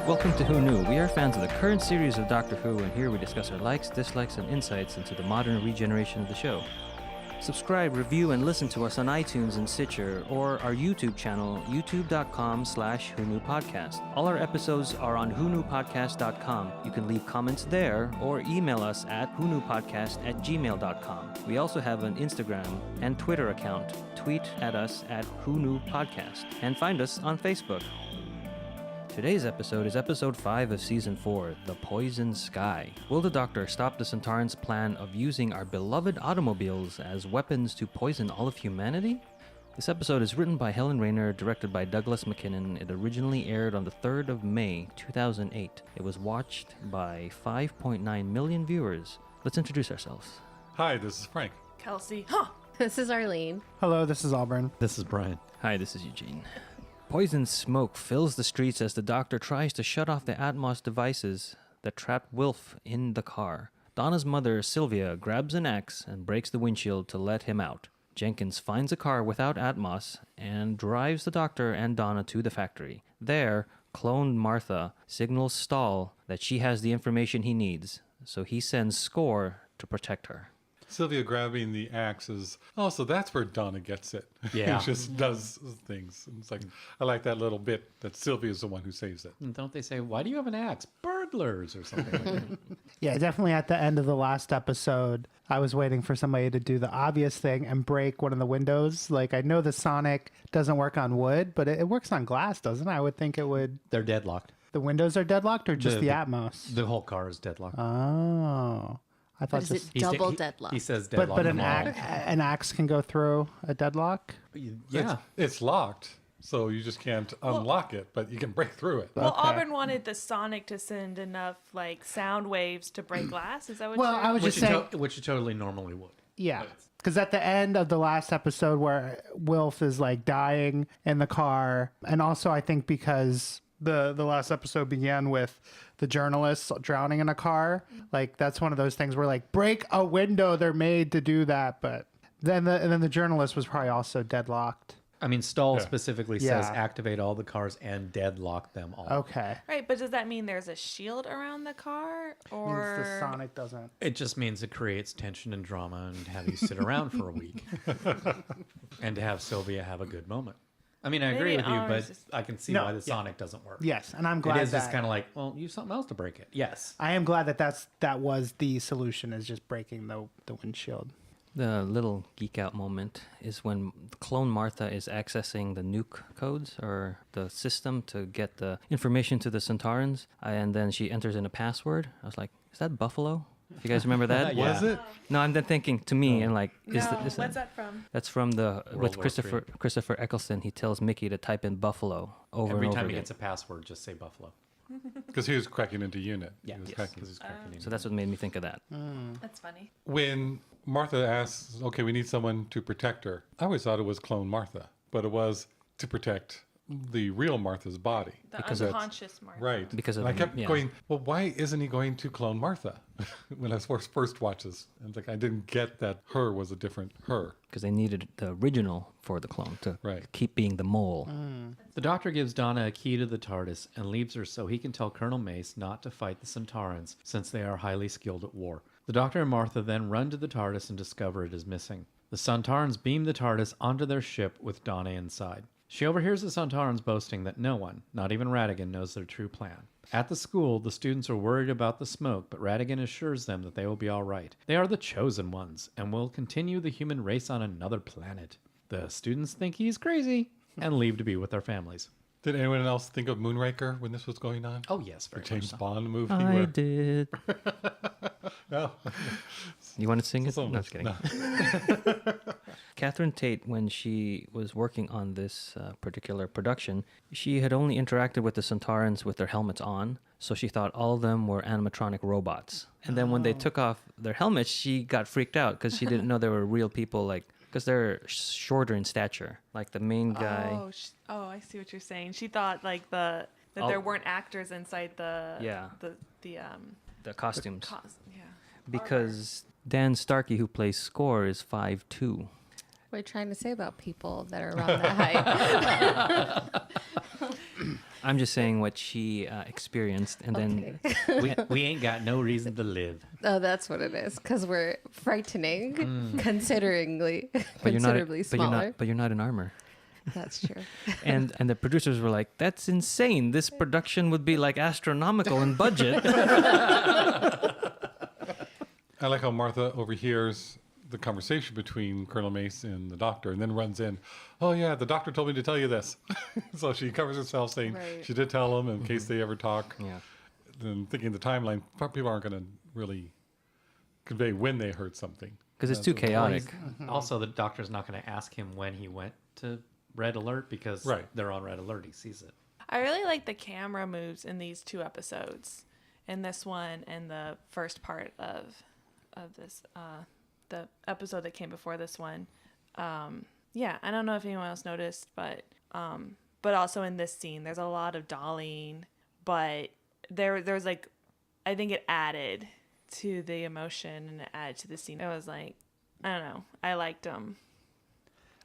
Welcome to Who Knew. We are fans of the current series of Doctor Who, and here we discuss our likes, dislikes, and insights into the modern regeneration of the show. Subscribe, review, and listen to us on iTunes and Stitcher, or our YouTube channel, youtube.com/WhoKnewPodcast. All our episodes are on WhoKnewPodcast.com. You can leave comments there, or email us at WhoKnewPodcast@gmail.com. We also have an Instagram and Twitter account. Tweet at us at WhoKnewPodcast, and find us on Facebook. Today's episode is episode 5 of season 4, The Poison Sky. Will the Doctor stop the Sontarans' plan of using our beloved automobiles as weapons to poison all of humanity? This episode is written by Helen Rayner, directed by Douglas McKinnon. It originally aired on the 3rd of May, 2008. It was watched by 5.9 million viewers. Let's introduce ourselves. Hi, this is Frank. Kelsey. This is Arlene. Hello, this is Auburn. This is Brian. Hi, this is Eugene. Poison smoke fills the streets as the Doctor tries to shut off the Atmos devices that trap Wilf in the car. Donna's mother, Sylvia, grabs an axe and breaks the windshield to let him out. Jenkins finds a car without Atmos and drives the Doctor and Donna to the factory. There, cloned Martha signals Stahl that she has the information he needs, so he sends Score to protect her. Sylvia grabbing the axe is, so that's where Donna gets it. Yeah. She just does things. It's like, I like that little bit that Sylvia's the one who saves it. And don't they say, why do you have an axe? Burglars or something like that. Yeah, definitely at the end of the last episode, I was waiting for somebody to do the obvious thing and break one of the windows. Like, I know the Sonic doesn't work on wood, but it works on glass, doesn't it? I would think it would. They're deadlocked. The windows are deadlocked or just the Atmos? The whole car is deadlocked. Oh. I thought Is it double deadlock? He says deadlock. But an axe can go through a deadlock? Yeah. It's locked, so you just can't unlock it, but you can break through it. Well, Auburn wanted the Sonic to send enough sound waves to break glass. Is that what? Well, I was just saying. Which you totally normally would. Yeah. Because at the end of the last episode where Wilf is dying in the car, and also I think because the last episode began with the journalists drowning in a car, that's one of those things where break a window, they're made to do that, but then the journalist was probably also deadlocked. I mean, Stahl specifically says activate all the cars and deadlock them all. Okay. Right, but does that mean there's a shield around the car, or Means the Sonic doesn't. It just means it creates tension and drama and have you sit around for a week and to have Sylvia have a you. I mean, I agree with you, but I can see why the Sonic doesn't work. Yes, and I'm glad it is just kind of use something else to break it. Yes. I am glad that was the solution, is just breaking the windshield. The little geek out moment is when clone Martha is accessing the nuke codes or the system to get the information to the Sontarans, and then she enters in a password. I was like, is that Buffalo? If you guys remember that? Yeah. Was it? No, I'm then thinking to me and what's that from? That's from with War Christopher Eccleston. He tells Mickey to type in Buffalo over Every and over time he again. gets a password, just say Buffalo. Because he was cracking into unit. Yeah, He was yes, cracking. because he's cracking into So that's what made me think of that. That's funny. When Martha asks, okay, we need someone to protect her, I always thought it was clone Martha, but it was to protect the real Martha's body. The Because that's- unconscious Martha. Right. Because of and I kept yeah. going, well, why isn't he going to clone Martha? When I first watched this, and I didn't get that her was a different her. Because they needed the original for the clone to keep being the mole. The Doctor gives Donna a key to the Tardis and leaves her so he can tell Colonel Mace not to fight the Sontarans since they are highly skilled at war. The Doctor and Martha then run to the Tardis and discover it is missing. The Sontarans beam the Tardis onto their ship with Donna inside. She overhears the Sontarans boasting that no one, not even Rattigan, knows their true plan. At the school, the students are worried about the smoke, but Rattigan assures them that they will be all right. They are the chosen ones and will continue the human race on another planet. The students think he's crazy and leave to be with their families. Did anyone else think of Moonraker when this was going on? Oh, yes, The very James much so. Bond movie? I did. No. You want to sing it? So No, much- just kidding. no. Catherine Tate, when she was working on this particular production, she had only interacted with the Sontarans with their helmets on, so she thought all of them were animatronic robots. And then when they took off their helmets, she got freaked out because she didn't know they were real people, because they're shorter in stature. Like the main guy. I see what you're saying. She thought that there weren't actors inside the the costumes. Yeah. Because Dan Starkey, who plays Score, is 5'2". What are you trying to say about people that are around that height? I'm just saying what she experienced, and then We ain't got no reason to live. Oh, that's what it is. Because we're frightening, considerably but you're not, considerably smaller. but you're not in armor. That's true. And the producers were like, "That's insane. This production would be like astronomical in budget." I like how Martha overhears the conversation between Colonel Mace and the doctor and then runs in. Oh, yeah, the doctor told me to tell you this. So she covers herself saying Right. she did tell him in case they ever talk. Yeah. Then thinking the timeline, people aren't going to really convey when they heard something. Because it's too chaotic. Also, the doctor's not going to ask him when he went to Red Alert because Right. they're on Red Alert. He sees it. I really like the camera moves in these 2 episodes, in this one and the first part of this the episode that came before this one. Yeah, I don't know if anyone else noticed, but also in this scene, there's a lot of dollying, but there's like, I think it added to the emotion and it added to the scene. It was like, I don't know, I liked them.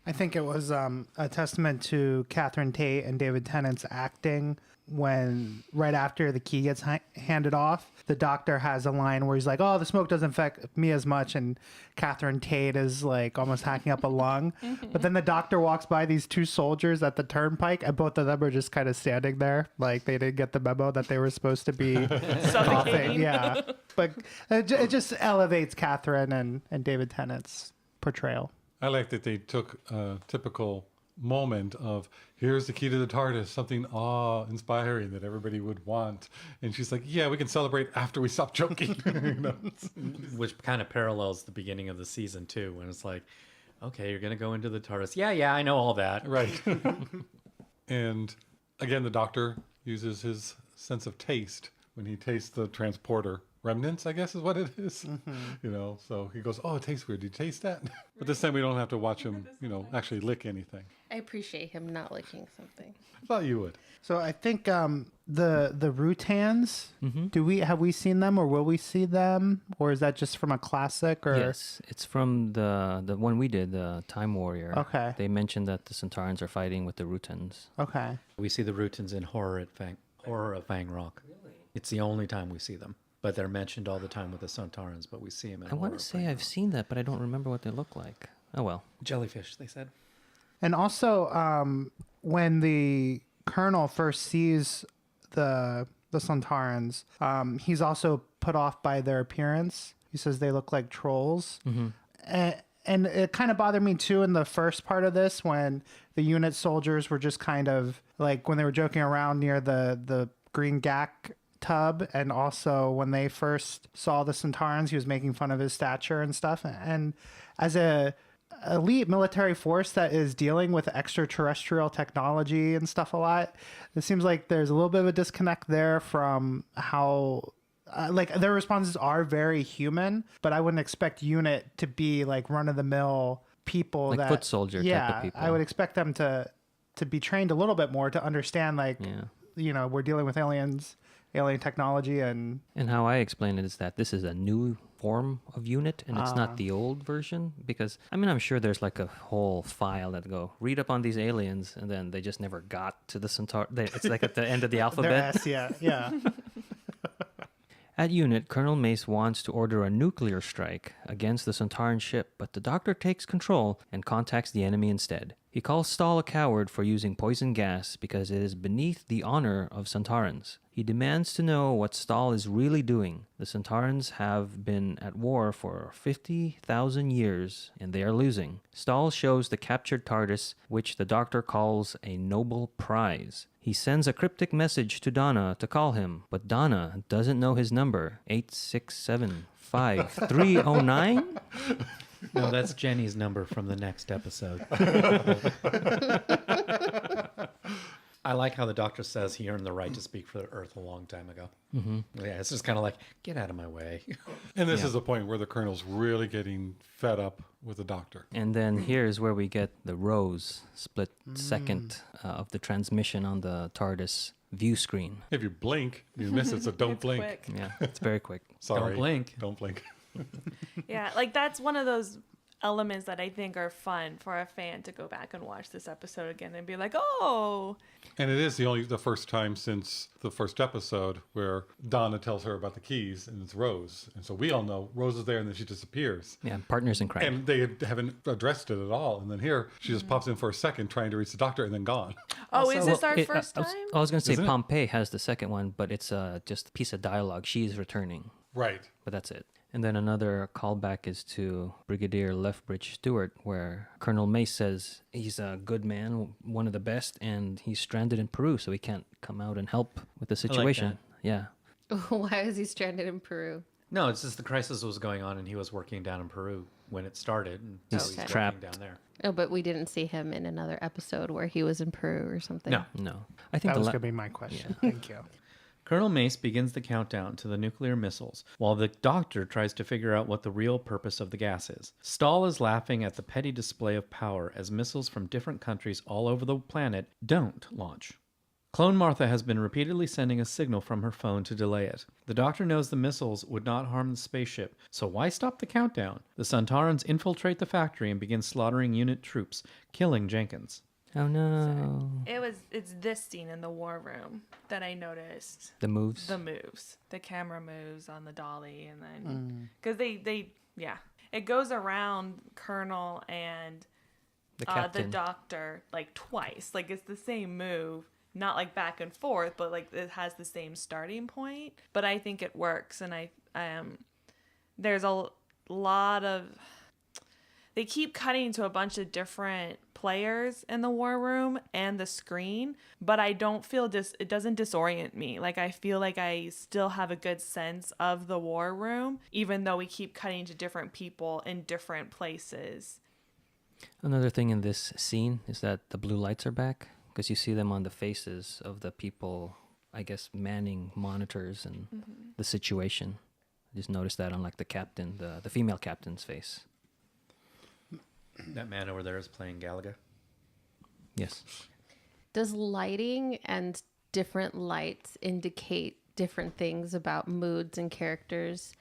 I think it was a testament to Catherine Tate and David Tennant's acting when right after the key gets handed off, the doctor has a line where he's like, "Oh, the smoke doesn't affect me as much," and Catherine Tate is like almost hacking up a lung. But then the doctor walks by these 2 soldiers at the turnpike, and both of them are just kind of standing there, like they didn't get the memo that they were supposed to be coughing. Suffocating. Yeah, but it just elevates Catherine and David Tennant's portrayal. I like that they took a typical moment of, here's the key to the TARDIS, something awe-inspiring that everybody would want. And she's like, yeah, we can celebrate after we stop joking. You know? Which kind of parallels the beginning of the season, too, when it's like, okay, you're going to go into the TARDIS. Yeah, I know all that. Right. And again, the doctor uses his sense of taste when he tastes the transporter. Remnants, I guess, is what it is. You know, so he goes, oh, it tastes weird. Did you taste that? But this time we don't have to watch him, actually lick anything. I appreciate him not licking something. I thought you would. So I think the Rutans, have we seen them or will we see them? Or is that just from a classic? Or Yes, it's from the one we did, the Time Warrior. Okay. They mentioned that the Sontarans are fighting with the Rutans. Okay. We see the Rutans in Horror of Fang Rock. Really? It's the only time we see them. But they're mentioned all the time with the Sontarans, but we see them in I want Horror to of say Fang I've Rock. seen that, but I don't remember what they look like. Oh, well. Jellyfish, they said. And also, when the Colonel first sees the Sontarans, he's also put off by their appearance. He says they look like trolls. And it kind of bothered me too in the first part of this when the unit soldiers were just kind of like when they were joking around near the green Gak tub, and also when they first saw the Sontarans, he was making fun of his stature and stuff. And as a elite military force that is dealing with extraterrestrial technology and stuff a lot, it seems like there's a little bit of a disconnect there from how like their responses are very human, but I wouldn't expect unit to be like run-of-the-mill people, Like that foot soldier type of people. I would expect them to be trained a little bit more to understand, like, we're dealing with alien technology. And how I explain it is that this is a new form of unit and it's not the old version, because I'm sure there's like a whole file that go read up on these aliens and then they just never got to the Centaur. It's like at the end of the alphabet. yeah. At unit, Colonel Mace wants to order a nuclear strike against the Sontaran ship, but the doctor takes control and contacts the enemy instead. He calls Stahl a coward for using poison gas because it is beneath the honor of Sontarans. He demands to know what Stahl is really doing. The Sontarans have been at war for 50,000 years, and they are losing. Stahl shows the captured Tardis, which the doctor calls a noble prize. He sends a cryptic message to Donna to call him, but Donna doesn't know his number, 8675309? No, that's Jenny's number from the next episode. I like how the doctor says he earned the right to speak for the Earth a long time ago. Yeah, it's just kind of like, get out of my way. And this is the point where the Colonel's really getting fed up with the doctor. And then here's where we get the rose split second of the transmission on the TARDIS view screen. If you blink, you miss it, so don't It's blink. quick. Yeah, it's very quick. Sorry. Don't blink. Don't blink. Yeah, like that's one of those elements that I think are fun for a fan to go back and watch this episode again and be like, oh. And it is the first time since the first episode where Donna tells her about the keys, and it's Rose. And so we all know Rose is there, and then she disappears. Yeah, partners in crime. And they haven't addressed it at all. And then here, she just pops in for a second trying to reach the doctor and then gone. Oh, is this our It- first I time? was going to say Isn't it? Pompeii has the second one, but it's just a piece of dialogue. She's returning, Right. but that's it. And then another callback is to Brigadier Lethbridge Stewart, where Colonel Mace says he's a good man, one of the best, and he's stranded in Peru, so he can't come out and help with the situation. Yeah. Why is he stranded in Peru? No, it's just the crisis was going on, and he was working down in Peru when it started. And He's so he's working trapped. down there. Oh, but we didn't see him in another episode where he was in Peru or something. No. No. I think That was la- going to be my question. Thank you. Colonel Mace begins the countdown to the nuclear missiles, while the doctor tries to figure out what the real purpose of the gas is. Stahl is laughing at the petty display of power as missiles from different countries all over the planet don't launch. Clone Martha has been repeatedly sending a signal from her phone to delay it. The doctor knows the missiles would not harm the spaceship, so why stop the countdown? The Sontarans infiltrate the factory and begin slaughtering unit troops, killing Jenkins. Oh no. It's this scene in the war room that I noticed. The moves. The moves, the camera moves on the dolly, and then because it goes around Colonel and The the captain. doctor like twice. Like it's the same move, not like back and forth, but like it has the same starting point. But I think it works, and there's a lot of. They keep cutting to a bunch of different players in the war room and the screen, but I don't feel it doesn't disorient me. Like I feel like I still have a good sense of the war room, even though we keep cutting to different people in different places. Another thing in this scene is that the blue lights are back, because you see them on the faces of the people, I guess, manning monitors and the situation. I just noticed that on like the captain, the female captain's face. That man over there is playing Galaga. Yes. Does lighting and different lights indicate different things about moods and characters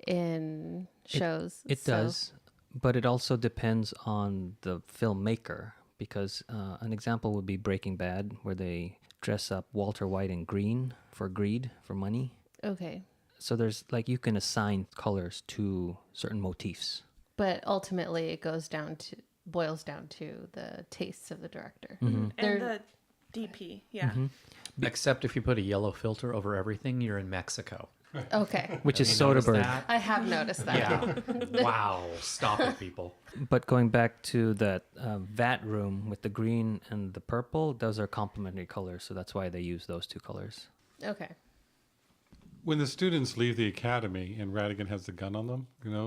in shows? It does, but it also depends on the filmmaker, because an example would be Breaking Bad, where they dress up Walter White in green for greed, for money. Okay. So there's like you can assign colors to certain motifs. But ultimately, it boils down to the tastes of the director. And the DP, yeah. Except if you put a yellow filter over everything, you're in Mexico. Okay. Which is You notice Soderbergh. that? I have noticed that. Yeah. Wow. Stop it, people. But going back to that vat room with the green and the purple, those are complementary colors, so that's why they use those two colors. Okay. When the students leave the academy and Rattigan has the gun on them,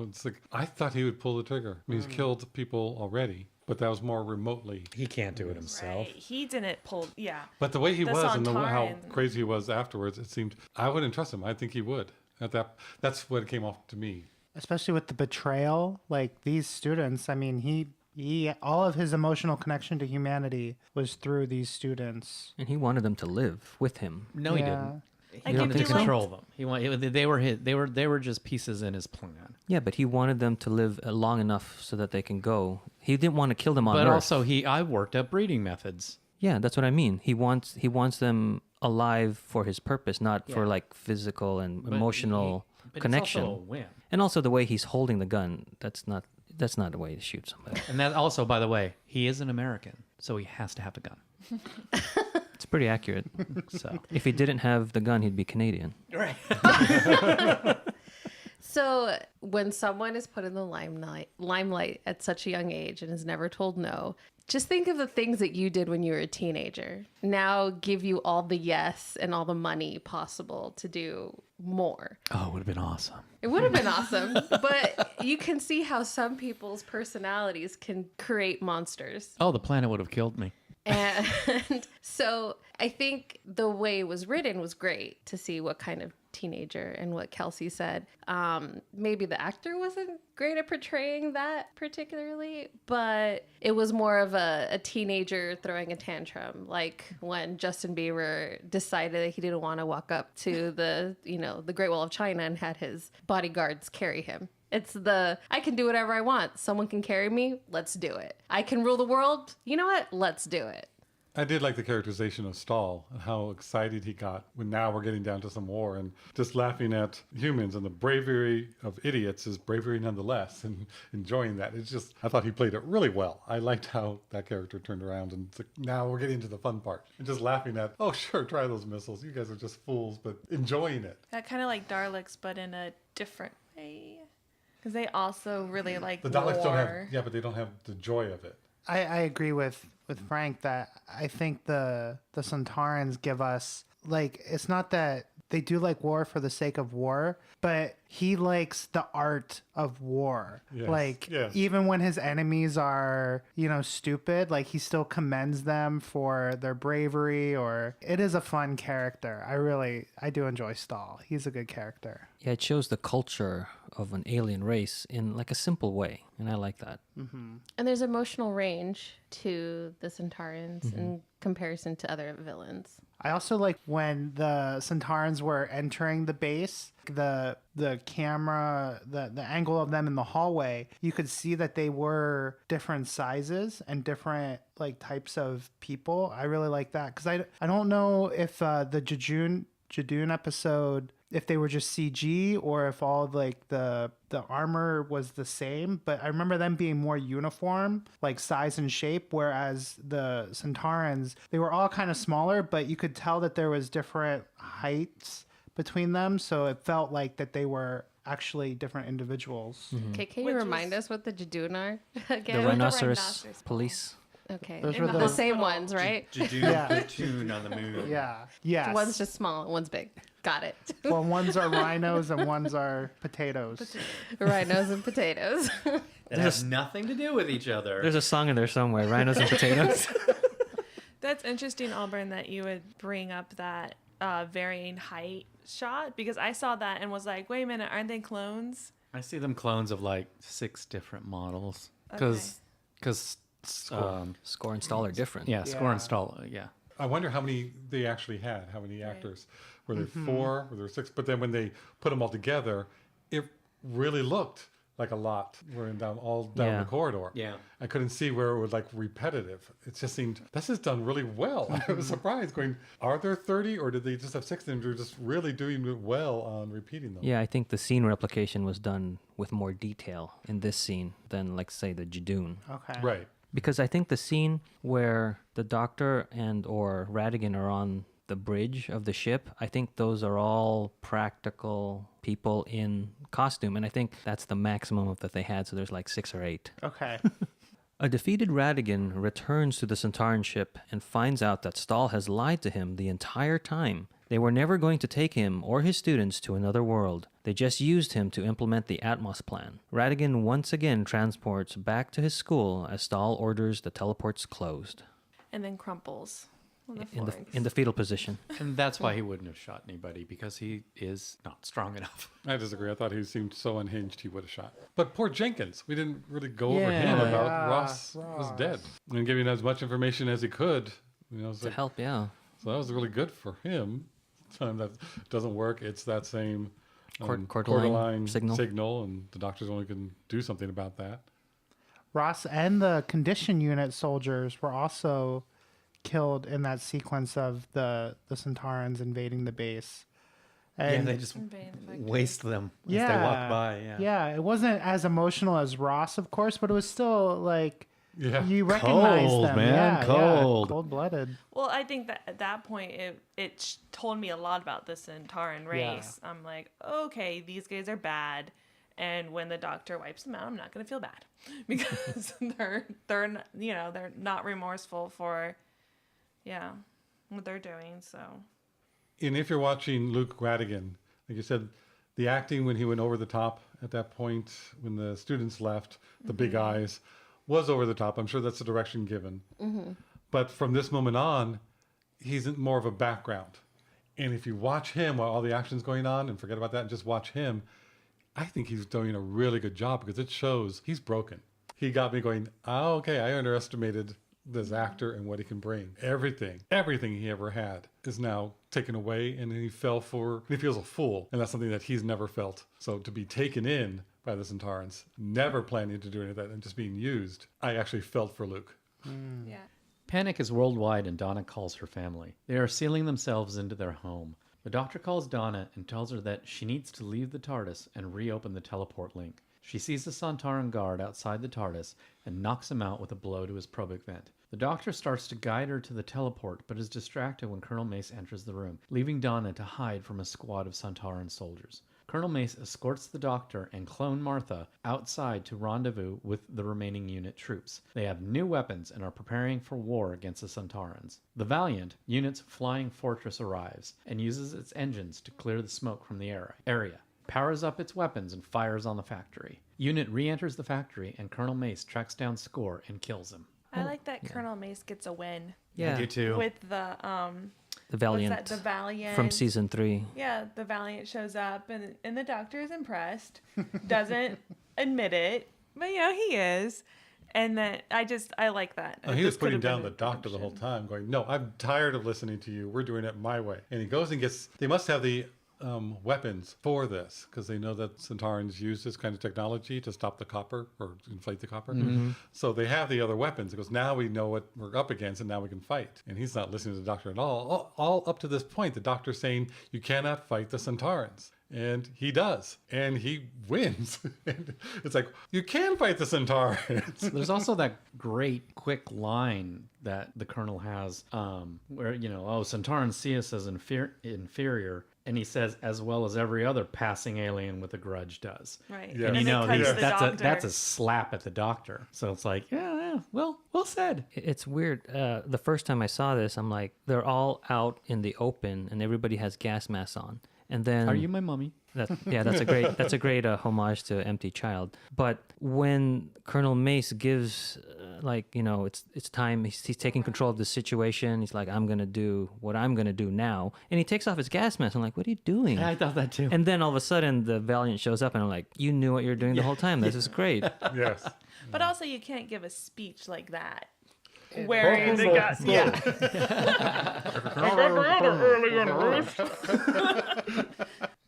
it's like, I thought he would pull the trigger. I mean, he's killed people already, but that was more remotely. He can't do it himself. Right. He didn't pull, yeah. But the way he The was and how Sontarans. crazy he was afterwards, it seemed, I wouldn't trust him. I think he would. That's what came off to me. Especially with the betrayal, like these students, I mean, he all of his emotional connection to humanity was through these students. And he wanted them to live with him. No, he Yeah. didn't. Like, He wanted if to you control them. They were just pieces in his plan. Yeah, but he wanted them to live long enough so that they can go. He didn't want to kill them on But Earth. also, I worked up breeding methods. Yeah, that's what I mean. He wants them alive for his purpose, not for Yeah. like physical and But emotional but connection. It's also a whim. And also the way he's holding the gun, that's not a way to shoot somebody. And that also, by the way, he is an American, so he has to have the gun. It's pretty accurate. So If he didn't have the gun, he'd be Canadian. So when someone is put in the limelight at such a young age and is never told no, just think of the things that you did when you were a teenager. Now give you all the yes and all the money possible to do more. oh, it would have been awesome. It would have been awesome, but you can see how some people's personalities can create monsters. Oh, the planet would have killed me. And so I think the way it was written was great to see what kind of teenager and what Kelsey said. Maybe the actor wasn't great at portraying that particularly, but it was more of a teenager throwing a tantrum, like when Justin Bieber decided that he didn't want to walk up to the Great Wall of China and had his bodyguards carry him. It's I can do whatever I want. Someone can carry me. Let's do it. I can rule the world. You know what? Let's do it. I did like the characterization of Stahl and how excited he got when now we're getting down to some war and just laughing at humans, and the bravery of idiots is bravery nonetheless, and enjoying that. It's just, I thought he played it really well. I liked how that character turned around, and it's like, now we're getting to the fun part and just laughing at, oh sure, try those missiles. You guys are just fools, but enjoying it. That kind of like Daleks, but in a different way. Because they also really like The Daleks don't war. have, but they don't have the joy of it. I agree with Frank that I think the Sontarans give us, like, it's not that they do like war for the sake of war, but he likes the art of war. Yes, Like, yes. even when his enemies are, stupid, like, he still commends them for their bravery, or it is a fun character. I do enjoy Stahl. He's a good character. Yeah, it shows the culture of an alien race in like a simple way, and I like that. And there's emotional range to the Sontarans in comparison to other villains. I also like when the Sontarans were entering the base, the camera, the angle of them in the hallway, you could see that they were different sizes and different like types of people. I really like that because I don't know if the Jadoon episode, if they were just CG or if all like the armor was the same, but I remember them being more uniform, like size and shape, whereas the Sontarans, they were all kind of smaller, but you could tell that there was different heights between them, so it felt like that they were actually different individuals. Okay, can you Which remind us what the Jadoon are again? The rhinoceros rhinoceros police. Okay, Those In were the the the same ones, right? Jadoon Yeah. platoon on the moon. yeah, yes. One's just small and one's big. Got it. Well, ones are rhinos and ones are potatoes. Rhinos and potatoes. That has nothing to do with each other. There's a song in there somewhere, Rhinos and Potatoes. That's interesting, Auburn, that you would bring up that varying height shot, because I saw that and was like, wait a minute, aren't they clones? I see them clones of like 6 different models. Because, Score and Stall are different. yeah, Score and Stall, yeah. I wonder how many they actually had, how many actors. Were there 4? Were there 6? But then when they put them all together, it really looked like a lot. We're down Yeah. the corridor. Yeah. I couldn't see where it was like repetitive. It just seemed, this is done really well. I was surprised going, are there 30 or did they just have 6 and they're just really doing it well on repeating them? Yeah, I think the scene replication was done with more detail in this scene than, like, say, the Jadoon. Okay. Right. Because I think the scene where the Doctor and or Rattigan are on the bridge of the ship, I think those are all practical people in costume, and I think that's the maximum of that they had, so there's like 6 or 8. Okay. A defeated Rattigan returns to the Sontaran ship and finds out that Stahl has lied to him the entire time. They were never going to take him or his students to another world. They just used him to implement the Atmos plan. Rattigan once again transports back to his school as Stahl orders the teleports closed. And then crumples on the In floor. the fetal position. And that's why he wouldn't have shot anybody, because he is not strong enough. I disagree. I thought he seemed so unhinged he would have shot. But poor Jenkins. We didn't really go over Yeah. him about Yeah, Ross was dead. And giving as much information as he could. It's To like, help, yeah. so that was really good for him. Time that doesn't work. It's that same Cordyline signal. and the doctors only can do something about that. Ross and the condition unit soldiers were also killed in that sequence of the Sontarans invading the base. And yeah, they just Invading the waste them as they walk by. Yeah, it wasn't as emotional as Ross, of course, but it was still like Yeah. you recognize Cold, them. man, Yeah, cold. cold-blooded. Well, I think that at that point, it told me a lot about the Sontaran race. I'm like, okay, these guys are bad. And when the Doctor wipes them out, I'm not going to feel bad because they're not remorseful for, what they're doing. So And if you're watching Luke Rattigan, like you said, the acting when he went over the top at that point, when the students left, the big eyes, was over the top. I'm sure that's the direction given. But from this moment on, he's in more of a background. And if you watch him while all the action's going on and forget about that and just watch him, I think he's doing a really good job because it shows he's broken. He got me going, oh, okay, I underestimated this actor and what he can bring. Everything he ever had is now taken away, and he feels a fool, and that's something that he's never felt. So to be taken in by the Sontarans, never planning to do any of that and just being used, I actually felt for Luke. Yeah. Panic is worldwide, and Donna calls her family. They are sealing themselves into their home. The Doctor calls Donna and tells her that she needs to leave the TARDIS and reopen the teleport link. She sees the Sontaran guard outside the TARDIS and knocks him out with a blow to his probic vent. The Doctor starts to guide her to the teleport, but is distracted when Colonel Mace enters the room, leaving Donna to hide from a squad of Sontaran soldiers. Colonel Mace escorts the Doctor and clone Martha outside to rendezvous with the remaining unit troops. They have new weapons and are preparing for war against the Sontarans. The Valiant, unit's flying fortress, arrives and uses its engines to clear the smoke from the area, powers up its weapons, and fires on the factory. Unit re-enters the factory, and Colonel Mace tracks down Score and kills him. I like that Colonel Mace gets a win Yeah. You too. with the Valiant. What's that? The Valiant From season 3. Yeah, the Valiant shows up, and the Doctor is impressed. Doesn't admit it, but he is. And then I like that. He was This could putting have been down the a Doctor the whole redemption. time, going, "No, I'm tired of listening to you. We're doing it my way." And he goes and gets. They must have the weapons for this because they know that Sontarans use this kind of technology to stop the copper or inflate the copper. So they have the other weapons. It goes, now we know what we're up against, and now we can fight. And he's not listening to the Doctor at all. All up to this point, the Doctor's saying you cannot fight the Sontarans. And he does, and he wins. And it's like, you can fight the Sontarans. There's also that great quick line that the Colonel has where, Sontarans see us as inferior. And he says, as well as every other passing alien with a grudge does. Right. Yeah. And And then they cut to the Doctor. that's a slap at the Doctor. So it's like, well said. It's weird. The first time I saw this, I'm like, they're all out in the open and everybody has gas masks on. And then Are you my mummy? that's a great homage to Empty Child. But when Colonel Mace gives, it's time. He's taking control of the situation. He's like, I'm gonna do what I'm gonna do now, and he takes off his gas mask. I'm like, what are you doing? I thought that too. And then all of a sudden, the Valiant shows up, and I'm like, you knew what you were doing the whole time. This is great. Yes. But also, you can't give a speech like that. Wearing the gas. Yeah.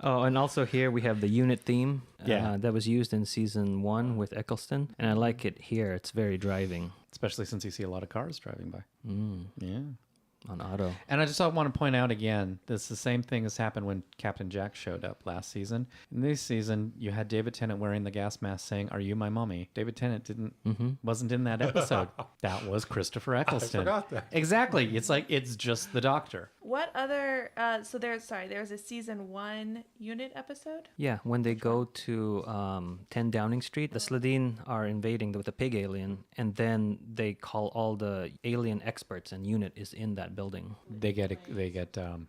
Oh, and also here we have the unit theme that was used in season 1 with Eccleston, and I like it here. It's very driving Especially since you see a lot of cars driving by. Yeah. on auto. And I just want to point out again, this is the same thing as happened when Captain Jack showed up last season. In this season, you had David Tennant wearing the gas mask saying, "Are you my mummy?" David Tennant wasn't in that episode. That was Christopher Eccleston. I forgot that. Exactly. It's like, it's just the Doctor. What other? There's a season 1 unit episode. Yeah, when they go to 10 Downing Street, the Sladeen are invading with the pig alien, and then they call all the alien experts, and unit is in that building. They get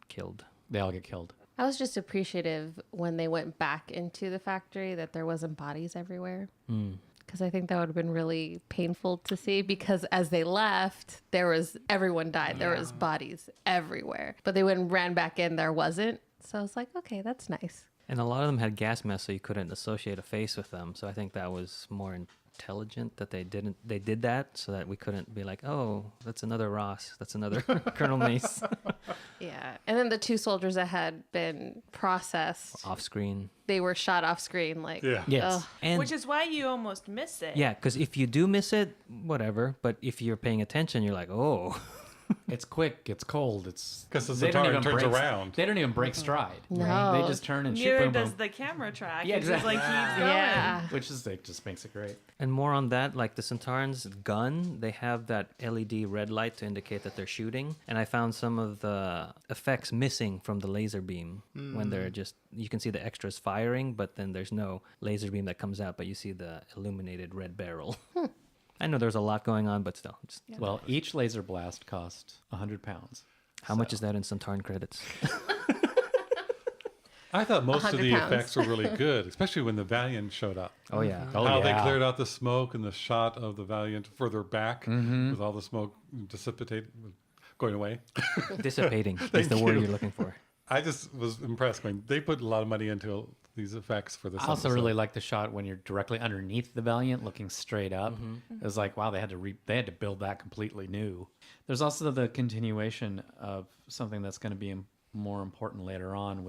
Killed. they all get killed. I was just appreciative when they went back into the factory that there wasn't bodies everywhere. Because I think that would have been really painful to see, because as they left, everyone died. There was bodies everywhere. But they went and ran back in, there wasn't. So I was like, okay, that's nice. And a lot of them had gas masks, so you couldn't associate a face with them. So I think that was more intelligent that they did that, so that we couldn't be like, oh, that's another Ross, that's another Colonel Mace. Yeah. And then the 2 soldiers that had been processed, Off screen. they were shot off screen. Like, Yeah. Yes. ugh. And Which is why you almost miss it. yeah, because if you do miss it, whatever. But if you're paying attention, you're like, oh. It's quick. It's cold. It's 'Cause the they don't Sontaran even turns break- around. They don't even break stride. No. They just turn and shoot. Neither Boom, does boom. the camera track. Yeah, It just, exactly. keeps going. Yeah. Which is like just makes it great. And more on that, like the Sontarans' gun, they have that LED red light to indicate that they're shooting. And I found some of the effects missing from the laser beam when they're just, you can see the extras firing, but then there's no laser beam that comes out, but you see the illuminated red barrel. I know there's a lot going on, but still. Just, Well, each laser blast cost 100 pounds. how much is that in Sontaran credits? I thought most of 100 the pounds. effects were really good, especially when the Valiant showed up. Oh, yeah. Oh, How they yeah. cleared out the smoke and the shot of the Valiant further back with all the smoke going away. Dissipating is the word you. you're looking for. I just was impressed when they put a lot of money into these effects for this I also episode. really like the shot when you're directly underneath the Valiant, looking straight up. It was like, wow, they had to build that completely new. There's also the continuation of something that's going to be more important later on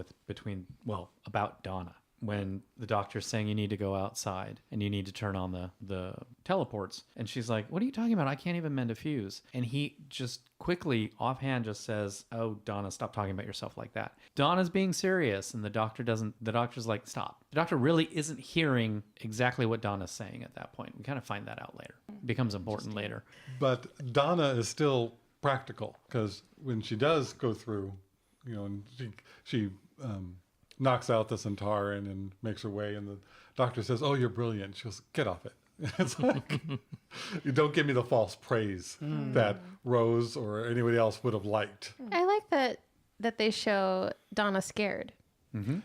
about Donna. when the doctor's saying you need to go outside and you need to turn on the teleports. And she's like, what are you talking about? I can't even mend a fuse. And he just quickly, offhand, just says, oh, Donna, stop talking about yourself like that. Donna's being serious. And the doctor's like, stop. The doctor really isn't hearing exactly what Donna's saying at that point. We kind of find that out later. It becomes important later. But Donna is still practical, because when she does go through, and she knocks out the Sontaran and makes her way, and the doctor says, oh, you're brilliant. She goes, get off it. It's like, you don't give me the false praise that Rose or anybody else would have liked. I like that they show Donna scared.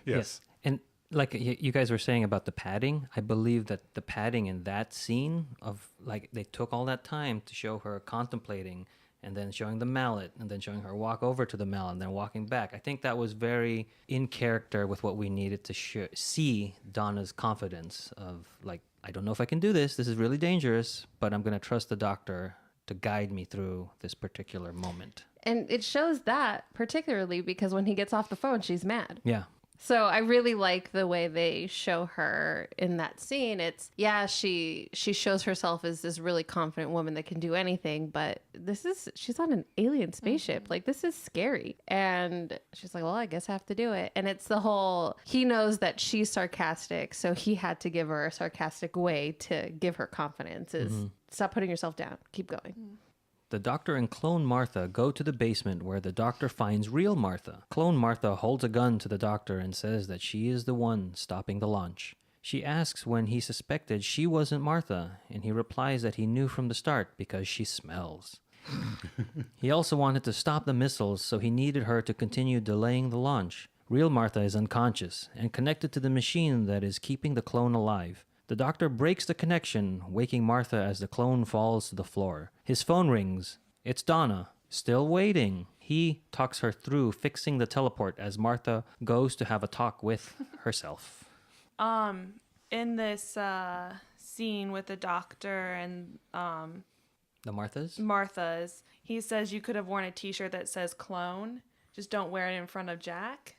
Yes. And like you guys were saying about the padding, I believe that the padding in that scene of, like, they took all that time to show her contemplating and then showing the mallet and then showing her walk over to the mallet and then walking back. I think that was very in character with what we needed to see Donna's confidence of, like, I don't know if I can do this. This is really dangerous, but I'm going to trust the doctor to guide me through this particular moment. And it shows that particularly because when he gets off the phone, she's mad. Yeah. So I really like the way they show her in that scene. It's, she shows herself as this really confident woman that can do anything, but she's on an alien spaceship. Like, this is scary. And she's like, well, I guess I have to do it. And it's the whole, he knows that she's sarcastic, so he had to give her a sarcastic way to give her confidence is stop putting yourself down. Keep going. The doctor and clone Martha go to the basement where the doctor finds real Martha. Clone Martha holds a gun to the doctor and says that she is the one stopping the launch. She asks when he suspected she wasn't Martha, and he replies that he knew from the start because she smells. He also wanted to stop the missiles, so he needed her to continue delaying the launch. Real Martha is unconscious and connected to the machine that is keeping the clone alive. The doctor breaks the connection, waking Martha as the clone falls to the floor. His phone rings. It's Donna, still waiting. He talks her through fixing the teleport as Martha goes to have a talk with herself. In this scene with the doctor and The Martha's, he says you could have worn a t-shirt that says clone. Just don't wear it in front of Jack.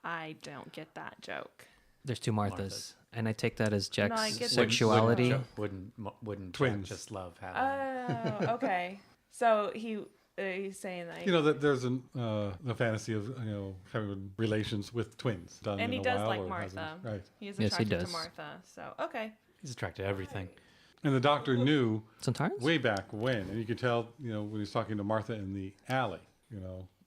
I don't get that joke. There's two Marthas. And I take that as Jack's I get that. sexuality. Wouldn't Twins. Jack just love having? Oh, okay. So he's saying like, That there's the fantasy of having relations with twins done and in he a does while, like or Martha. hasn't. Right. He's Yes, he attracted to does. Martha. So okay. He's attracted to everything. And the doctor knew Sontarans? way back when, and you could tell, when he's talking to Martha in the alley,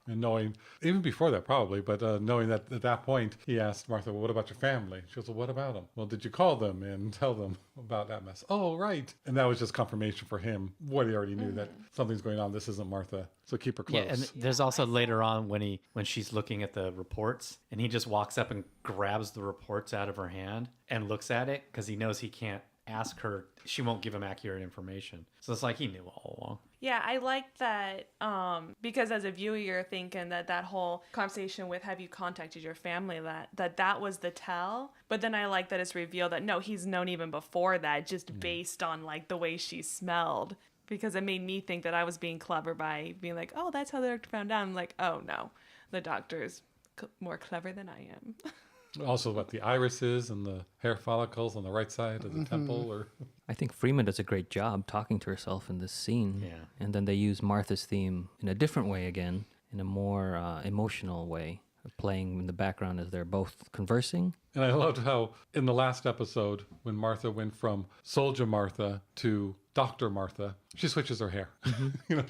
and knowing, even before that probably, but knowing that at that point, he asked Martha, well, what about your family? She goes, well, what about them? Well, did you call them and tell them about that mess? Oh, right. And that was just confirmation for him, what he already knew, that something's going on. This isn't Martha, so keep her close. Yeah, and there's also later on when she's looking at the reports, and he just walks up and grabs the reports out of her hand and looks at it because he knows he can't ask her. She won't give him accurate information. So it's like he knew all along. Yeah, I like that because as a viewer, you're thinking that whole conversation with have you contacted your family, that was the tell. But then I like that it's revealed that no, he's known even before that, just based on like the way she smelled. Because it made me think that I was being clever by being like, oh, that's how the doctor found out. I'm like, oh no, the doctor's more clever than I am. Also, what the irises and the hair follicles on the right side of the temple, or I think Freeman does a great job talking to herself in this scene. Yeah. And then they use Martha's theme in a different way again, in a more emotional way, playing in the background as they're both conversing. And I loved how in the last episode, when Martha went from Soldier Martha to Dr. Martha, she switches her hair.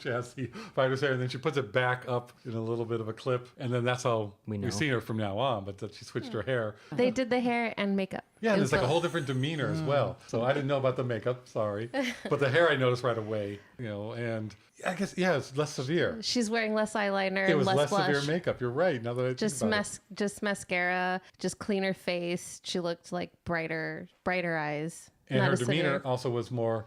She has the fighter's hair, and then she puts it back up in a little bit of a clip. And then that's how We know. we've seen her from now on, but that she switched her hair. They did the hair and makeup. Yeah, and It there's like a was whole different demeanor as well. So I didn't know about the makeup, sorry. But the hair I noticed right away, and I guess, it's less severe. She's wearing less eyeliner It and was less less blush. severe makeup. You're right, now that I Just think about it. just mascara, just cleaner face. She looked like brighter eyes. And not her as demeanor severe. also was more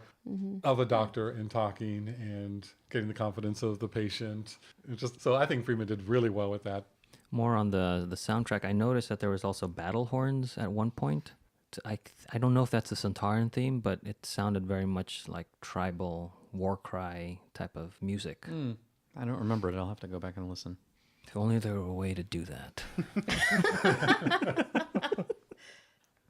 of a doctor in talking and getting the confidence of the patient. So I think Freeman did really well with that. More on the soundtrack, I noticed that there was also battle horns at one point. I don't know if that's the Sontaran theme, but it sounded very much like tribal war cry type of music. I don't remember it. I'll have to go back and listen. If only there were a way to do that.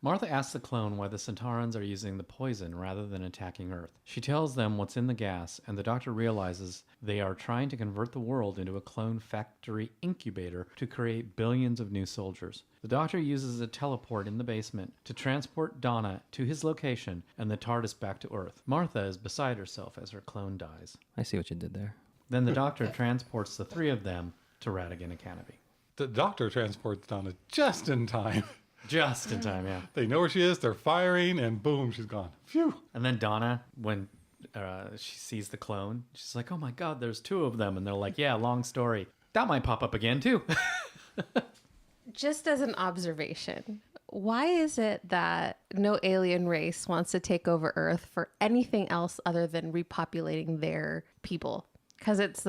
Martha asks the clone why the Sontarans are using the poison rather than attacking Earth. She tells them what's in the gas, and the Doctor realizes they are trying to convert the world into a clone factory incubator to create billions of new soldiers. The Doctor uses a teleport in the basement to transport Donna to his location and the TARDIS back to Earth. Martha is beside herself as her clone dies. I see what you did there. Then the Doctor transports the three of them to Rattigan Academy. The Doctor transports Donna just in time. Just in time, yeah. They know where she is, they're firing, and boom, she's gone. Phew. And then Donna, when she sees the clone, she's like, oh my God, there's two of them. And they're like, yeah, long story. That might pop up again, too. Just as an observation, why is it that no alien race wants to take over Earth for anything else other than repopulating their people? Because it's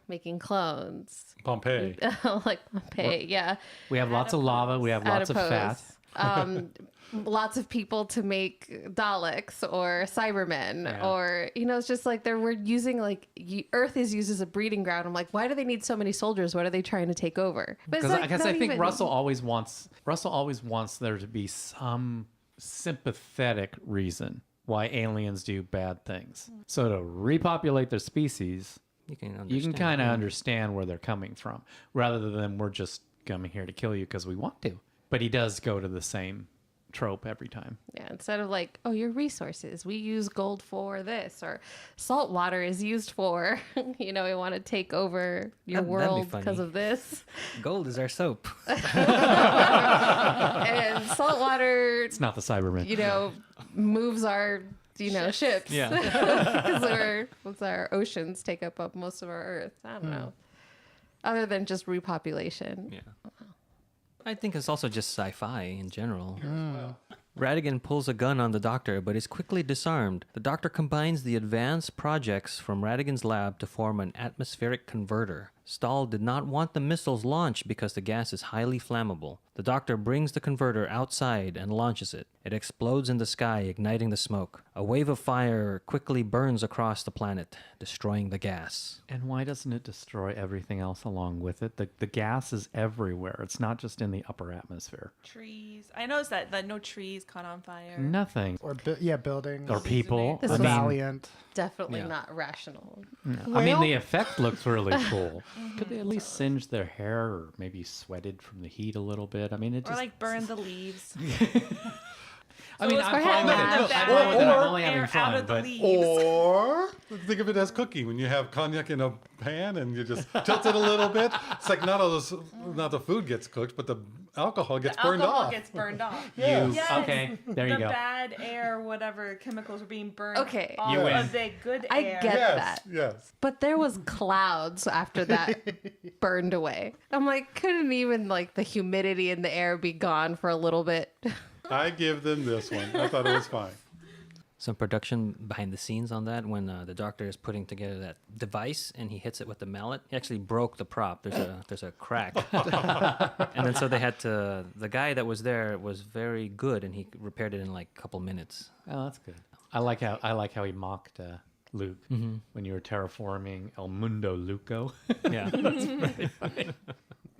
making clones. Pompeii. Like Pompeii, yeah. We have lots of lava. We have lots of fat. Lots of people to make Daleks or Cybermen, Yeah. or it's just like we're using Earth is used as a breeding ground. I'm like, why do they need so many soldiers? What are they trying to take over? But it's Because I think even- Russell always wants there to be some sympathetic reason why aliens do bad things. So to repopulate their species, You can you can kind of understand where they're coming from, rather than we're just coming here to kill you because we want to. But he does go to the same trope every time. Yeah, instead of like, oh, your resources, we use gold for this, or salt water is used for, we want to take over your That'd be world funny. because of this. Gold is our soap. And salt water, It's not the Cybermen. moves our, ships. Yeah. Because our oceans take up most of our Earth. I don't know. Other than just repopulation. Yeah. I think it's also just sci-fi in general. Rattigan pulls a gun on the Doctor, but is quickly disarmed. The Doctor combines the advanced projects from Rattigan's lab to form an atmospheric converter. Stahl did not want the missiles launched because the gas is highly flammable. The Doctor brings the converter outside and launches it. It explodes in the sky, igniting the smoke. A wave of fire quickly burns across the planet, destroying the gas. And why doesn't it destroy everything else along with it? The gas is everywhere. It's not just in the upper atmosphere. Trees. I noticed that no trees caught on fire. Nothing. Or buildings. Or people. This I is mean, Valiant. Definitely Yeah. not rational. I mean, the effect looks really cool. Could they at least singe their hair or maybe sweated from the heat a little bit? I mean, it Or just... like burn the leaves. I mean, it's I'm for fine with it. having No, the I'm fine with it. I'm only air having out fun. of the But leaves. Or think of it as cooking. When you have cognac in a pan and you just tilt it a little bit, it's like not the food gets cooked, but the alcohol gets burned Alcohol off. gets burned off. you... Okay, there you The go. bad air, whatever chemicals were being burned Okay. off You win. of the good I air. get Yes, that. yes. But there was clouds after that burned away. I'm like, couldn't even the humidity in the air be gone for a little bit? I give them this one. I thought it was fine. Some production behind the scenes on that when the Doctor is putting together that device and he hits it with the mallet. He actually broke the prop. There's a crack, and then so they had to. The guy that was there was very good, and he repaired it in like a couple minutes. Oh, that's good. I like how he mocked Luke when you were terraforming El Mundo Luco. Yeah,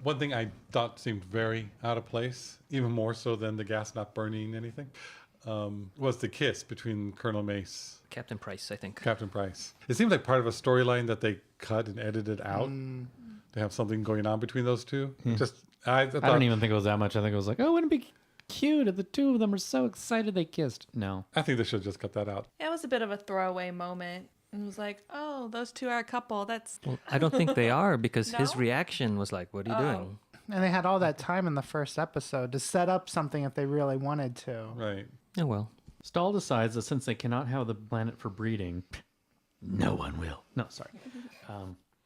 One thing I thought seemed very out of place, even more so than the gas not burning anything, was the kiss between Colonel Mace, Captain Price, I think. Captain Price. It seemed like part of a storyline that they cut and edited out to have something going on between those two. I thought, I don't even think it was that much. I think it was like, oh, wouldn't it be cute if the two of them are so excited they kissed? No. I think they should just cut that out. It was a bit of a throwaway moment. And it was like, oh, those two are a couple. That's Well, I don't think they are because his No? reaction was like, "What are you doing?" And they had all that time in the first episode to set up something if they really wanted to. Right. Oh well. Stahl decides that since they cannot have the planet for breeding, no one will. No, sorry.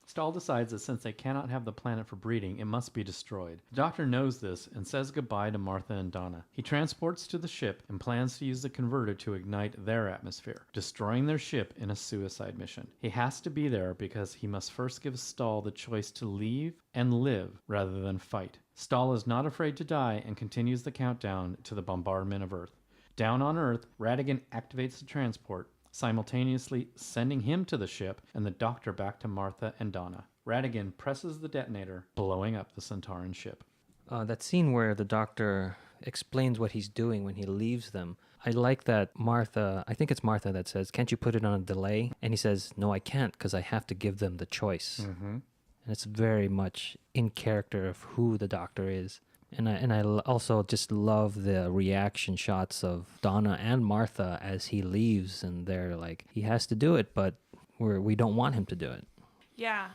Stahl decides that since they cannot have the planet for breeding, it must be destroyed. The Doctor knows this and says goodbye to Martha and Donna. He transports to the ship and plans to use the converter to ignite their atmosphere, destroying their ship in a suicide mission. He has to be there because he must first give Stahl the choice to leave and live rather than fight. Stahl is not afraid to die and continues the countdown to the bombardment of Earth. Down on Earth, Rattigan activates the transport, simultaneously sending him to the ship and the Doctor back to Martha and Donna. Rattigan presses the detonator, blowing up the Sontaran ship. That scene where the Doctor explains what he's doing when he leaves them. I like that Martha, I think it's Martha that says, can't you put it on a delay? And he says, no, I can't because I have to give them the choice. And it's very much in character of who the Doctor is. And I also just love the reaction shots of Donna and Martha as he leaves, and they're like, he has to do it, but we don't want him to do it. Yeah.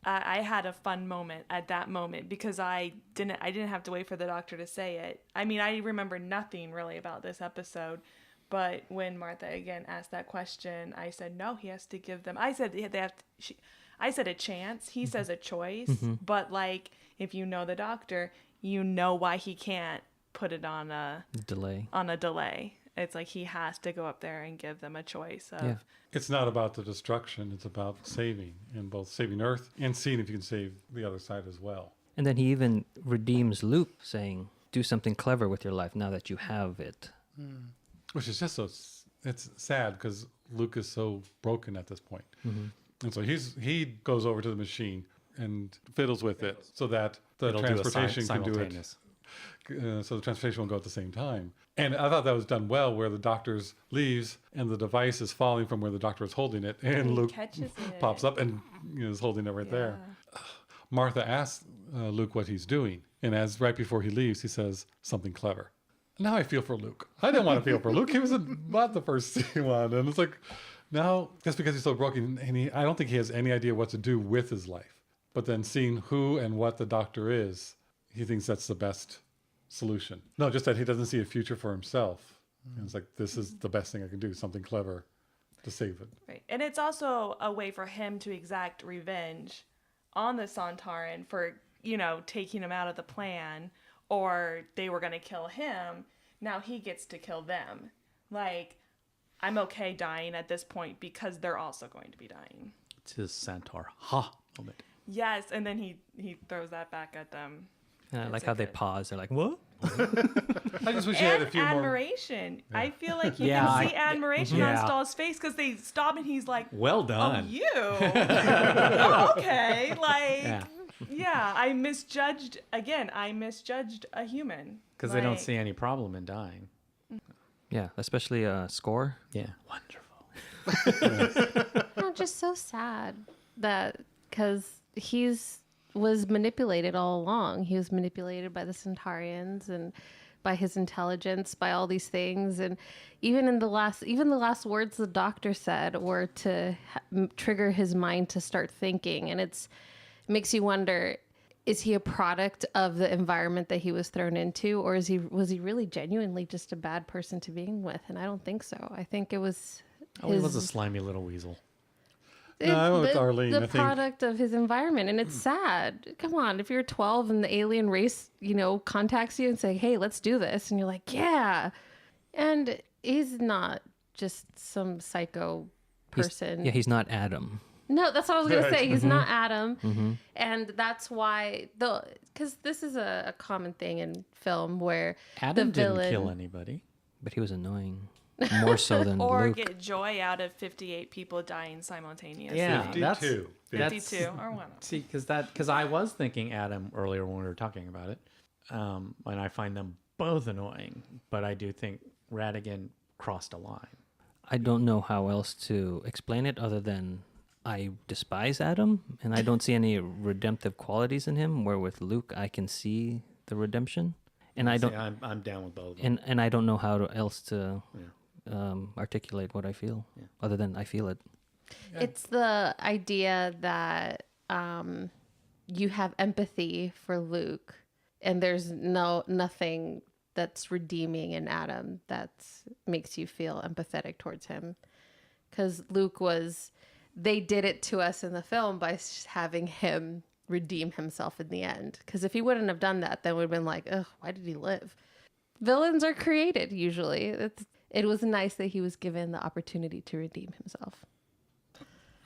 I had a fun moment at that moment because I didn't have to wait for the Doctor to say it. I mean, I remember nothing really about this episode, but when Martha again asked that question, I said, no, he has to give them. I said they have to, I said a chance. He says a choice, but like, if you know the Doctor, you know why he can't put it on a Delay. It's like he has to go up there and give them a choice of. Yeah. It's not about the destruction. It's about saving, and both saving Earth and seeing if you can save the other side as well. And then he even redeems Luke, saying, do something clever with your life now that you have it. Which is just so, it's sad because Luke is so broken at this point. And so he goes over to the machine and fiddles with it so that the It'll do a transportation can do it. simultaneous. So the transportation will go at the same time. And I thought that was done well, where the Doctor's leaves and the device is falling from where the Doctor is holding it, and He Luke catches it. pops up and is holding it right there. Martha asks Luke what he's doing, and as right before he leaves, he says something clever. Now I feel for Luke. I didn't want to feel for Luke. He was not the first one, and it's like now just because he's so broken, and I don't think he has any idea what to do with his life. But then seeing who and what the Doctor is, he thinks that's the best solution. No, just that he doesn't see a future for himself. And it's like, this is the best thing I can do, something clever to save it. Right. And it's also a way for him to exact revenge on the Sontaran for, taking him out of the plan, or they were going to kill him. Now he gets to kill them. Like, I'm okay dying at this point because they're also going to be dying. It's his centaur. Ha! Moment. Yes. And then he throws that back at them. And I That's like a how they good- pause. They're like, what? I just wish he had a And few more. admiration. I feel like you Yeah, can see I- admiration yeah. on Stahl's face because they stop and he's like, Well oh, done. you. Oh, okay. Like, Yeah. yeah, I misjudged a human. Because they don't Like, see any problem in dying. Yeah, especially Score. Yeah. Wonderful. I'm just so sad that because was manipulated all along. He was manipulated by the Sontarans and by his intelligence, by all these things, and even the last words the Doctor said were to trigger his mind to start thinking, and it makes you wonder: is he a product of the environment that he was thrown into, or was he really genuinely just a bad person to begin with? And I don't think so. I think it was. Oh, he was a slimy little weasel. No, I went with Arlene. I The think- product of his environment, and it's sad. Come on, if you're 12 and the alien race, contacts you and say, "Hey, let's do this," and you're like, "Yeah," and he's not just some psycho person. He's not Adam. No, that's what I was gonna say. He's not Adam, Mm-hmm. and that's why because this is a common thing in film where Adam the villain didn't kill anybody. But he was annoying. More so than or Luke. get joy out of 58 people dying simultaneously. Yeah, 52. 52 or one. See, because I was thinking Adam earlier when we were talking about it, and I find them both annoying, but I do think Rattigan crossed a line. I don't know how else to explain it other than I despise Adam, and I don't see any redemptive qualities in him. Where with Luke, I can see the redemption, and I don't. See, I'm down with both of them. And I don't know how else to articulate what I feel, other than I feel it. It's the idea that you have empathy for Luke, and there's nothing that's redeeming in Adam that makes you feel empathetic towards him. Because they did it to us in the film by having him redeem himself in the end. Because if he wouldn't have done that, then we'd have been like, ugh, why did he live? Villains are created usually. It was nice that he was given the opportunity to redeem himself.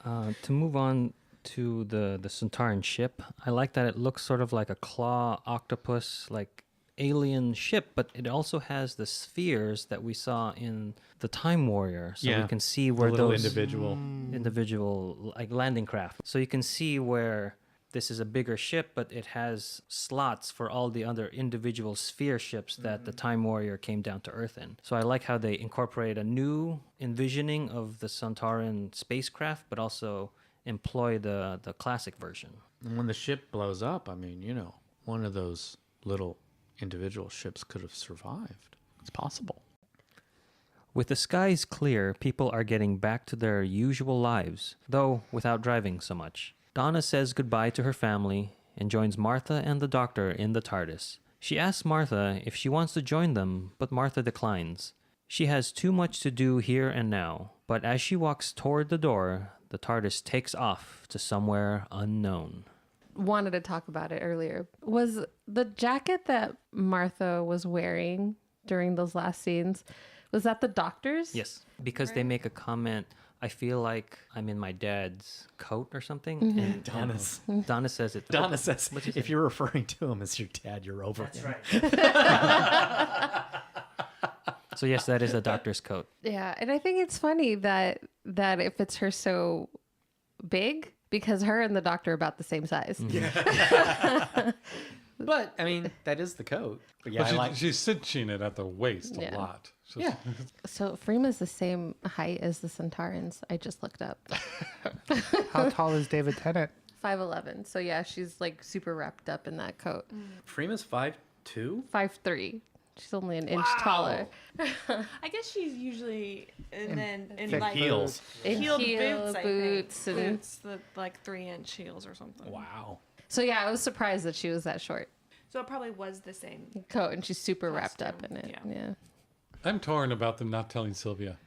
To move on to the Sontaran ship, I like that it looks sort of like a claw octopus, like alien ship, but it also has the spheres that we saw in the Time Warrior, so we can see where little those individual. individual like landing craft. So you can see where this is a bigger ship, but it has slots for all the other individual sphere ships that the Time Warrior came down to Earth in. So I like how they incorporate a new envisioning of the Sontaran spacecraft, but also employ the classic version. And when the ship blows up, I mean, you know, one of those little individual ships could have survived. It's possible. With the skies clear, people are getting back to their usual lives, though without driving so much. Donna says goodbye to her family and joins Martha and the Doctor in the Tardis. She asks Martha if she wants to join them, but Martha declines. She has too much to do here and now, but as she walks toward the door, the Tardis takes off to somewhere unknown. Wanted to talk about it earlier. Was the jacket that Martha was wearing during those last scenes, was that the Doctor's? Yes, because they make a comment, I feel like I'm in my dad's coat or something. And Donna says it. Donna says, if you're referring to him as your dad, you're over. That's right. So yes, that is the Doctor's coat. Yeah, and I think it's funny that it fits her so big because her and the Doctor are about the same size. But, I mean, that is the coat. But yeah, But she's cinching it at the waist a lot. So Yeah. So Freema's the same height as the Sontarans. I just looked up. How tall is David Tennant? 5'11". So yeah, she's like super wrapped up in that coat. Freema's 5'2"? 5'3". She's only an inch taller. I guess she's usually in thick like heels. In heeled heel boots, I boots think. and- Boots, the like 3-inch heels or something. Wow. So yeah, I was surprised that she was that short So it probably was the same. coat, and she's super wrapped up Costume, in it. yeah. Yeah. I'm torn about them not telling Sylvia,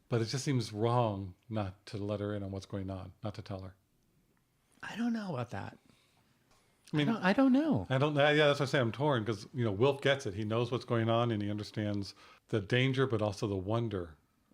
but it just seems wrong not to let her in on what's going on, not to tell her. I don't know about that. I mean, I don't know. I don't know. Yeah, that's what I say. I'm torn because, you know, Wilf gets it. He knows what's going on and he understands the danger, but also the wonder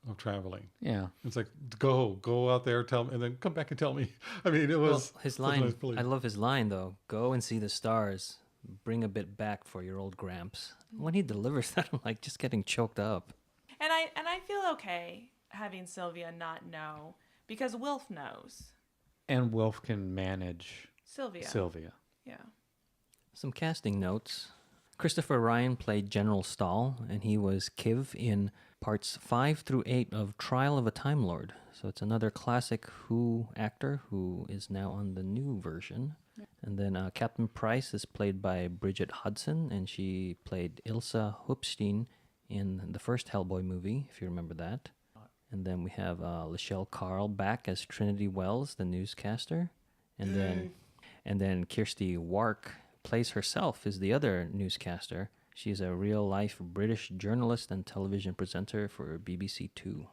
of traveling. Yeah. It's like, go out there, tell me, and then come back and tell me. I mean, it was Well, his such a line, nice belief. I love his line though. Go and see the stars. Bring a bit back for your old Gramps. When he delivers that, I'm like just getting choked up. And I feel okay having Sylvia not know because Wilf knows. And Wilf can manage Sylvia. Yeah. Some casting notes. Christopher Ryan played General Stahl, and he was Kiv in parts 5 through 8 of Trial of a Time Lord. So it's another classic Who actor who is now on the new version. And then Captain Price is played by Bridget Hudson, and she played Ilsa Hupstein in the first Hellboy movie, if you remember that. And then we have Lachelle Carl back as Trinity Wells, the newscaster. And then Kirsty Wark plays herself as the other newscaster. She's a real-life British journalist and television presenter for BBC Two.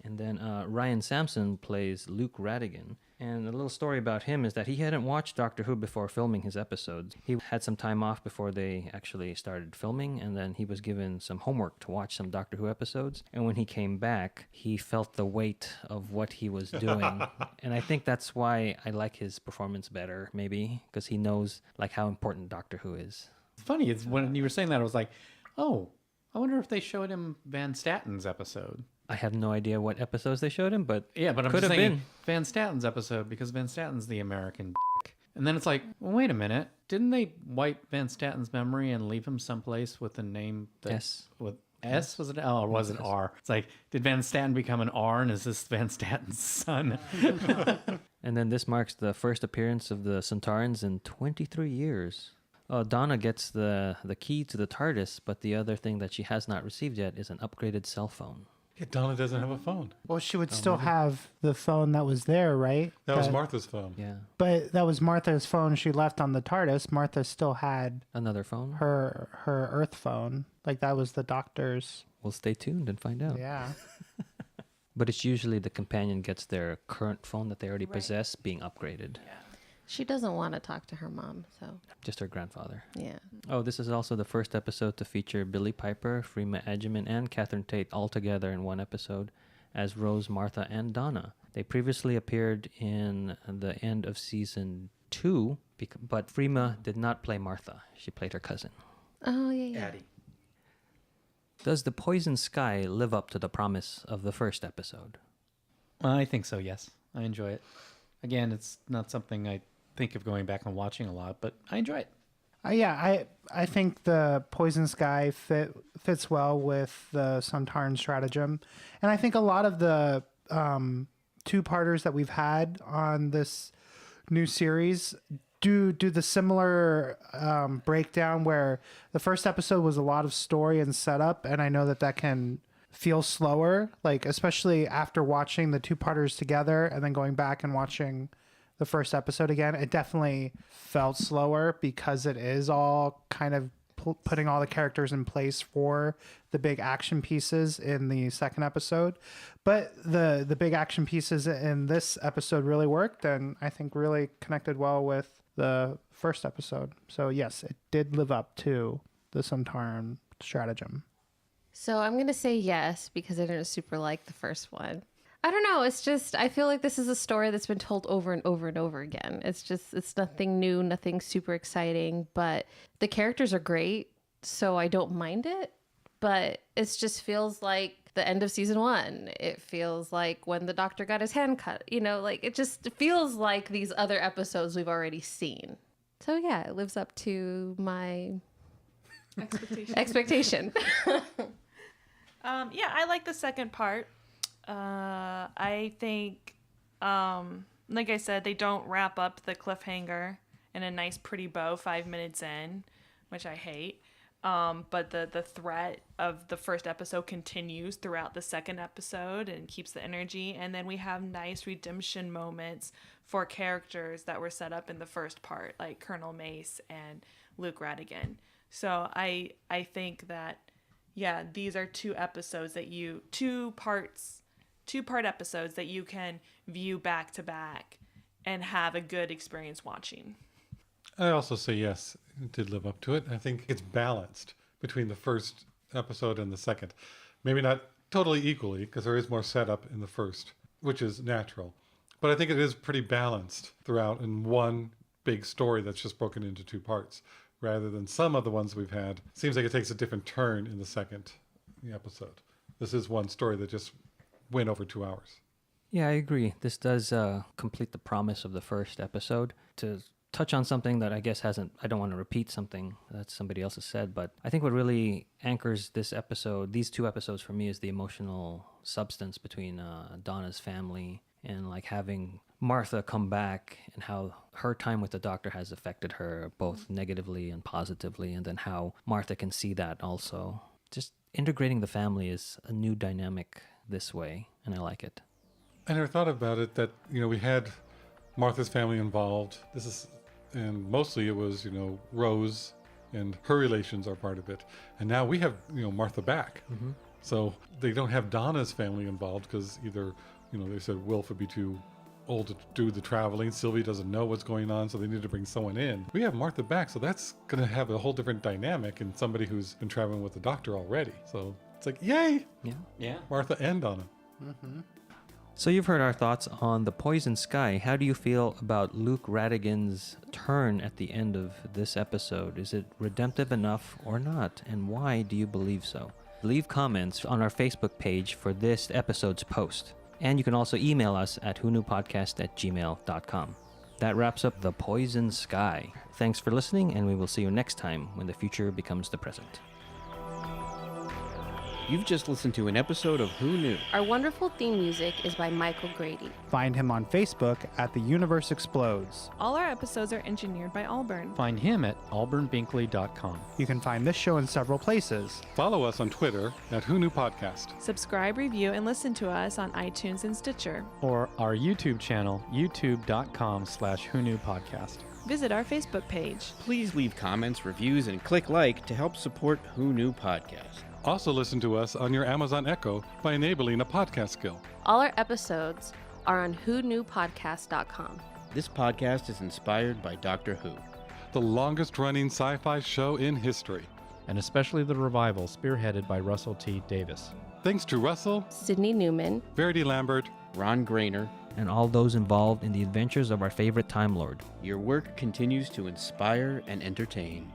And then Ryan Sampson plays Luke Rattigan. And a little story about him is that he hadn't watched Doctor Who before filming his episodes. He had some time off before they actually started filming, and then he was given some homework to watch some Doctor Who episodes. And when he came back, he felt the weight of what he was doing. And I think that's why I like his performance better, maybe, because he knows like how important Doctor Who is. It's funny. It's when you were saying that, I was like, oh, I wonder if they showed him Van Statten's episode. I have no idea what episodes they showed him, but Yeah, but I'm could just have saying been. Van Statten's episode because Van Statten's the American dick. And then it's like, well, wait a minute. Didn't they wipe Van Statten's memory and leave him someplace with a name that S. with S? Was it L or was it R? It's like, did Van Statten become an R and is this Van Statten's son? And then this marks the first appearance of the Sontarans in 23 years. Donna gets the key to the TARDIS, but the other thing that she has not received yet is an upgraded cell phone. Yeah, Donna doesn't have a phone. Well, she would still have the phone that was there, right? That was Martha's phone. Yeah. But that was Martha's phone she left on the TARDIS. Martha still had Another phone? her Earth phone. Like that was the Doctor's. We'll stay tuned and find out. Yeah. But it's usually the companion gets their current phone that they already possess being upgraded. She doesn't want to talk to her mom, so Just her grandfather. yeah. Oh, this is also the first episode to feature Billie Piper, Freema Agyeman, and Catherine Tate all together in one episode as Rose, Martha, and Donna. They previously appeared in the end of season 2, but Freema did not play Martha. She played her cousin. Oh yeah. Addie. Does the Poison Sky live up to the promise of the first episode? I think so, yes. I enjoy it. Again, it's not something I think of going back and watching a lot, but I enjoy it. I think the Poison Sky fits well with the Sontaran stratagem, and I think a lot of the two-parters that we've had on this new series do the similar breakdown where the first episode was a lot of story and setup, and I know that can feel slower, like especially after watching the two-parters together and then going back and watching the first episode again, it definitely felt slower because it is all kind of putting all the characters in place for the big action pieces in the second episode. But the big action pieces in this episode really worked, and I think really connected well with the first episode. So yes, it did live up to the Sontaran stratagem. So I'm going to say yes because I didn't super like the first one. I don't know. It's just, I feel like this is a story that's been told over and over and over again. It's nothing new, nothing super exciting, but the characters are great, so I don't mind it. But it just feels like the end of season 1. It feels like when the doctor got his hand cut, like it just feels like these other episodes we've already seen. So yeah, it lives up to my expectation. Yeah, I like the second part. I think, like I said, they don't wrap up the cliffhanger in a nice, pretty bow 5 minutes in, which I hate. But the threat of the first episode continues throughout the second episode and keeps the energy. And then we have nice redemption moments for characters that were set up in the first part, like Colonel Mace and Luke Rattigan. So I think that, yeah, these are two part episodes that you can view back to back and have a good experience watching. I also say yes, it did live up to it. I think it's balanced between the first episode and the second. Maybe not totally equally, because there is more setup in the first, which is natural. But I think it is pretty balanced throughout in one big story that's just broken into two parts, rather than some of the ones we've had. Seems like it takes a different turn in the second episode. This is one story that just went over 2 hours. Yeah, I agree. This does complete the promise of the first episode. To touch on something that I guess I don't want to repeat something that somebody else has said, but I think what really anchors these two episodes for me is the emotional substance between Donna's family and like having Martha come back and how her time with the doctor has affected her both negatively and positively, and then how Martha can see that also. Just integrating the family is a new dynamic this way, and I like it. I never thought about it that, we had Martha's family involved. And mostly it was, Rose and her relations are part of it. And now we have, Martha back. Mm-hmm. So they don't have Donna's family involved because either, they said Wilf would be too old to do the traveling. Sylvie doesn't know what's going on, so they need to bring someone in. We have Martha back, so that's going to have a whole different dynamic and somebody who's been traveling with the doctor already. So it's like, yay! Yeah. Martha and Donna. Mm-hmm. So you've heard our thoughts on The Poison Sky. How do you feel about Luke Rattigan's turn at the end of this episode? Is it redemptive enough or not? And why do you believe so? Leave comments on our Facebook page for this episode's post. And you can also email us at whonewpodcast@gmail.com. That wraps up The Poison Sky. Thanks for listening, and we will see you next time when the future becomes the present. You've just listened to an episode of Who Knew? Our wonderful theme music is by Michael Grady. Find him on Facebook at The Universe Explodes. All our episodes are engineered by Allburn. Find him at alburnbinkley.com. You can find this show in several places. Follow us on Twitter at Who Knew Podcast. Subscribe, review, and listen to us on iTunes and Stitcher. Or our YouTube channel, youtube.com/whonewpodcast. Visit our Facebook page. Please leave comments, reviews, and click like to help support Who Knew Podcast. Also listen to us on your Amazon Echo by enabling a podcast skill. All our episodes are on whonewpodcast.com. This podcast is inspired by Doctor Who. The longest running sci-fi show in history. And especially the revival spearheaded by Russell T. Davis. Thanks to Russell, Sydney Newman, Verity Lambert, Ron Grainer, and all those involved in the adventures of our favorite Time Lord. Your work continues to inspire and entertain.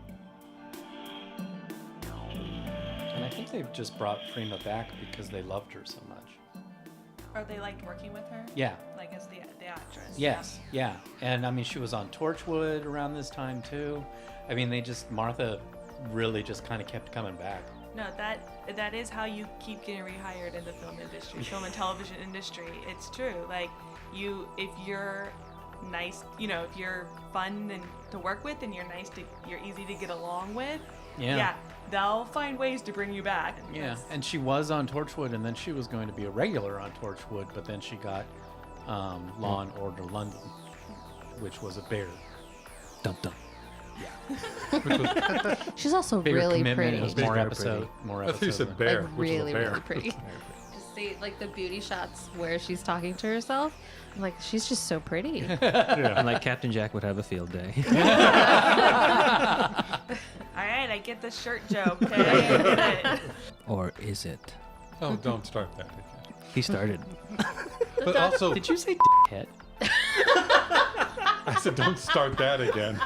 And I think they've just brought Prima back because they loved her so much. Or they liked working with her? Yeah. Like as the actress. Yes, yeah. And I mean, she was on Torchwood around this time too. I mean, Martha really just kind of kept coming back. No, that is how you keep getting rehired in the film industry, film and television industry. It's true. Like if you're nice, if you're fun and to work with and you're easy to get along with, Yeah. they'll find ways to bring you back. Yeah, and she was on Torchwood, and then she was going to be a regular on Torchwood, but then she got Law and Order London, which was a bigger Dum-dum. She's also bigger really commitment. pretty. It was Bigger more pretty. episode, more I thought you episodes. said bear, Like which really, is a bear. really pretty. Just see like the beauty shots where she's talking to herself. I'm like, she's just so pretty. And like Captain Jack would have a field day. All right, I get the shirt joke. Okay, I get it. Or is it? Oh, don't start that again. He started. But also, Did you say dickhead? I said, don't start that again.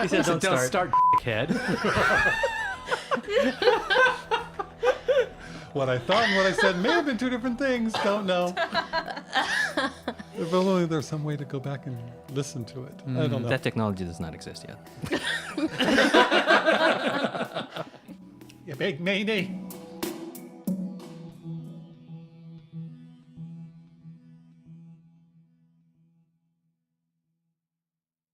He said, Don't start dickhead. What I thought and what I said may have been two different things. Don't know. If only there's some way to go back and listen to it. I don't know. That technology does not exist yet. You big mayday.